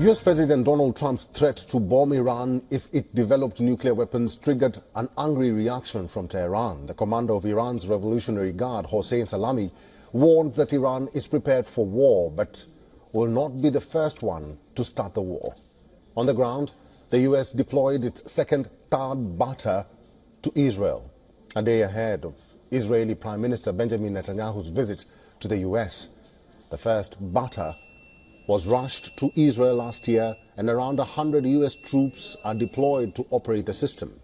US President Donald Trump's threat to bomb Iran if it developed nuclear weapons triggered an angry reaction from Tehran. The commander of Iran's Revolutionary Guard, Hossein Salami, warned that Iran is prepared for war, but will not be the first one to start the war. On the ground, the US deployed its second THAAD batter to Israel, a day ahead of Israeli Prime Minister Benjamin Netanyahu's visit to the US. The first batter was rushed to Israel last year, and around 100 US troops are deployed to operate the system.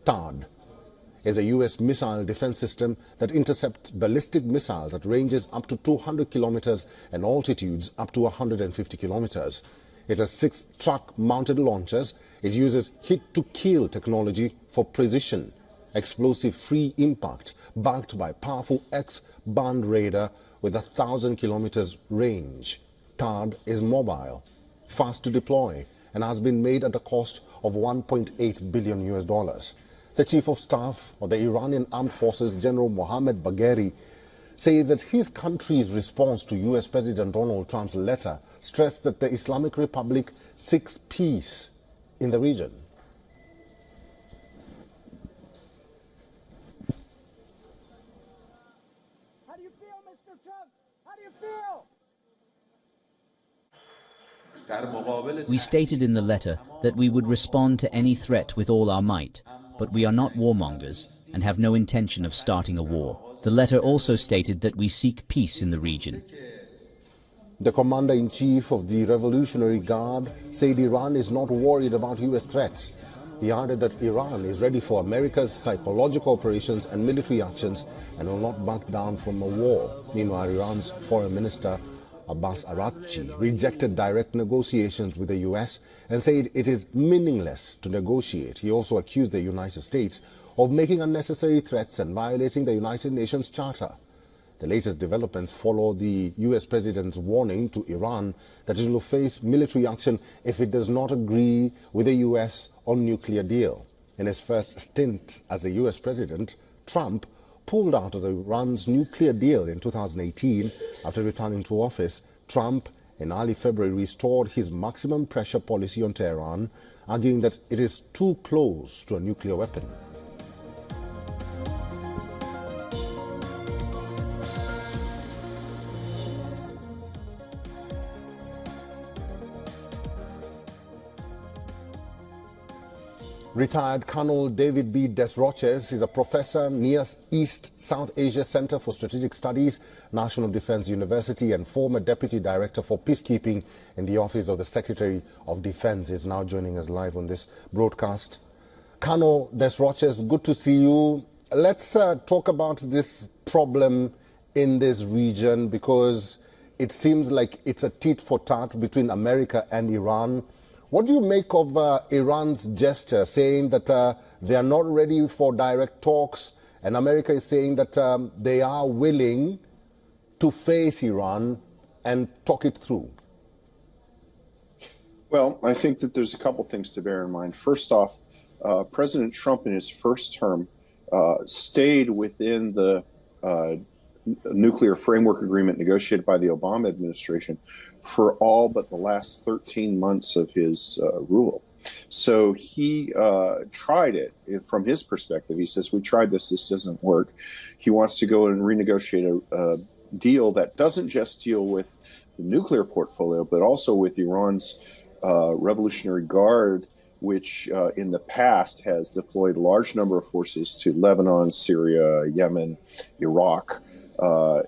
THAAD is a US missile defense system that intercepts ballistic missiles at ranges up to 200 kilometers and altitudes up to 150 kilometers. It has 6 truck-mounted launchers. It uses hit-to-kill technology for precision, explosive-free impact, backed by powerful X-band radar with 1,000 kilometers range. THAAD is mobile, fast to deploy, and has been made at a cost of $1.8 billion US. The Chief of Staff of the Iranian Armed Forces, General Mohammad Bagheri, says that his country's response to US President Donald Trump's letter stressed that the Islamic Republic seeks peace in the region. How do you feel, Mr. Trump? How do you feel? We stated in the letter that we would respond to any threat with all our might, but we are not warmongers and have no intention of starting a war. The letter also stated that we seek peace in the region. The commander-in-chief of the Revolutionary Guard said Iran is not worried about US threats. He added that Iran is ready for America's psychological operations and military actions and will not back down from a war. Meanwhile, Iran's Foreign Minister Abbas Araghchi rejected direct negotiations with the US and said it is meaningless to negotiate. He also accused the United States of making unnecessary threats and violating the United Nations Charter. The latest developments follow the US president's warning to Iran that it will face military action if it does not agree with the US on nuclear deal. In his first stint as the US president, Trump pulled out of Iran's nuclear deal in 2018 after returning to office. Trump, in early February, restored his maximum pressure policy on Tehran, arguing that it is too close to a nuclear weapon. Retired Colonel David B. Desroches is a professor, Near East South Asia Center for Strategic Studies, National Defense University, and former Deputy Director for Peacekeeping in the Office of the Secretary of Defense. Is now joining us live on this broadcast. Colonel Desroches, good to see you. Let's talk about this problem in this region, because it seems like it's a tit for tat between America and Iran. What do you make of Iran's gesture, saying that they are not ready for direct talks, and America is saying that they are willing to face Iran and talk it through? Well, I think that there's a couple things to bear in mind. First off, President Trump in his first term stayed within the nuclear framework agreement negotiated by the Obama administration for all but the last 13 months of his rule. So he tried it from his perspective. He says, we tried this doesn't work. He wants to go and renegotiate a deal that doesn't just deal with the nuclear portfolio, but also with Iran's Revolutionary Guard, which in the past has deployed a large number of forces to Lebanon, Syria, Yemen, Iraq,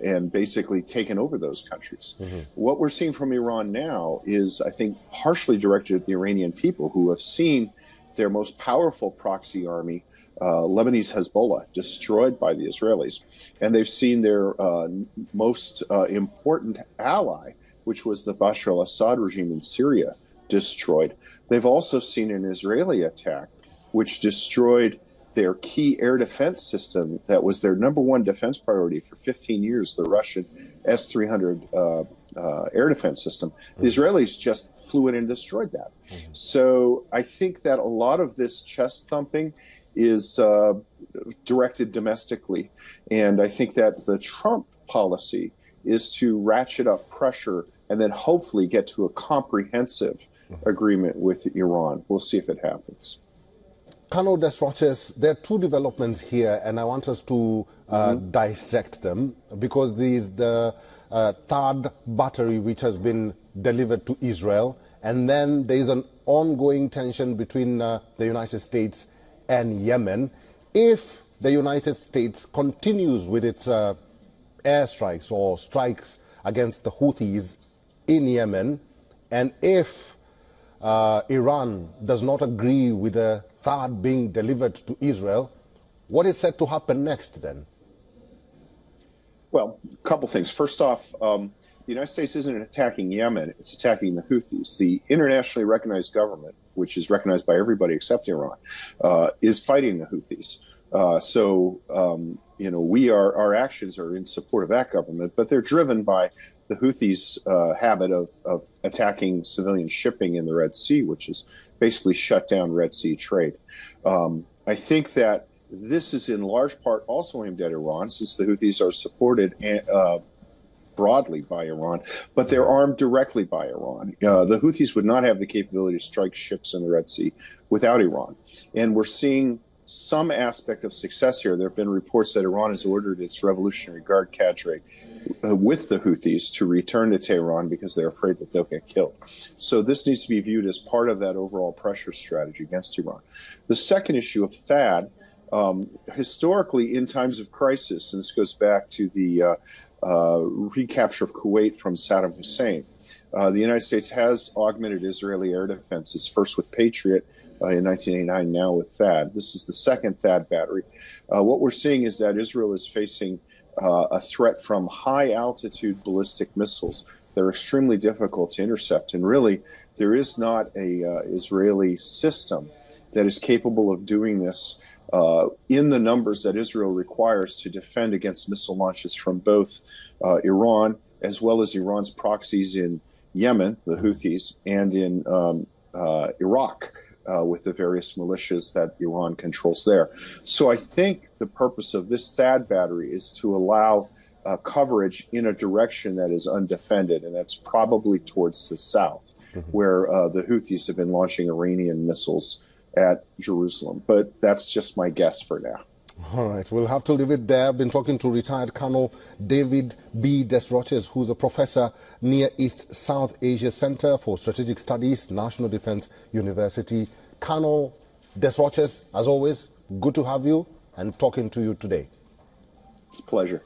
and basically taken over those countries. Mm-hmm. What we're seeing from Iran now is, I think, partially directed at the Iranian people, who have seen their most powerful proxy army, Lebanese Hezbollah, destroyed by the Israelis. And they've seen their most important ally, which was the Bashar al-Assad regime in Syria, destroyed. They've also seen an Israeli attack, which destroyed their key air defense system that was their number one defense priority for 15 years, the Russian S-300 air defense system. Mm-hmm. The Israelis just flew in and destroyed that. Mm-hmm. So I think that a lot of this chest thumping is directed domestically. And I think that the Trump policy is to ratchet up pressure and then hopefully get to a comprehensive agreement with Iran. We'll see if it happens. Colonel Desroches, there are two developments here, and I want us to dissect them, because there's the THAAD battery which has been delivered to Israel, and then there is an ongoing tension between the United States and Yemen. If the United States continues with its airstrikes or strikes against the Houthis in Yemen, and if Iran does not agree with the THAAD being delivered to Israel, what is set to happen next then? Well, a couple things. First off, the United States isn't attacking Yemen, it's attacking the Houthis. The internationally recognized government, which is recognized by everybody except Iran, is fighting the Houthis. Our actions are in support of that government, but they're driven by the Houthis' habit of attacking civilian shipping in the Red Sea, which has basically shut down Red Sea trade. I think that this is in large part also aimed at Iran, since the Houthis are supported broadly by Iran, but they're armed directly by Iran. The Houthis would not have the capability to strike ships in the Red Sea without Iran. And we're seeing some aspect of success here. There have been reports that Iran has ordered its Revolutionary Guard cadre with the Houthis to return to Tehran because they're afraid that they'll get killed. So this needs to be viewed as part of that overall pressure strategy against Iran. The second issue of THAAD, historically in times of crisis, and this goes back to the recapture of Kuwait from Saddam Hussein, the United States has augmented Israeli air defenses, first with Patriot in 1989, now with THAAD. This is the second THAAD battery. What we're seeing is that Israel is facing a threat from high-altitude ballistic missiles. They're extremely difficult to intercept, and really, there is not a Israeli system that is capable of doing this in the numbers that Israel requires to defend against missile launches from both Iran, as well as Iran's proxies in Yemen, the Houthis, and in Iraq, with the various militias that Iran controls there. So I think the purpose of this THAAD battery is to allow coverage in a direction that is undefended, and that's probably towards the south, where the Houthis have been launching Iranian missiles at Jerusalem. But that's just my guess for now. All right, we'll have to leave it there. I've been talking to retired Colonel David B. Desroches, who's a professor, Near East South Asia Center for Strategic Studies, National Defense University. Colonel Desroches, as always, good to have you and talking to you today. It's a pleasure.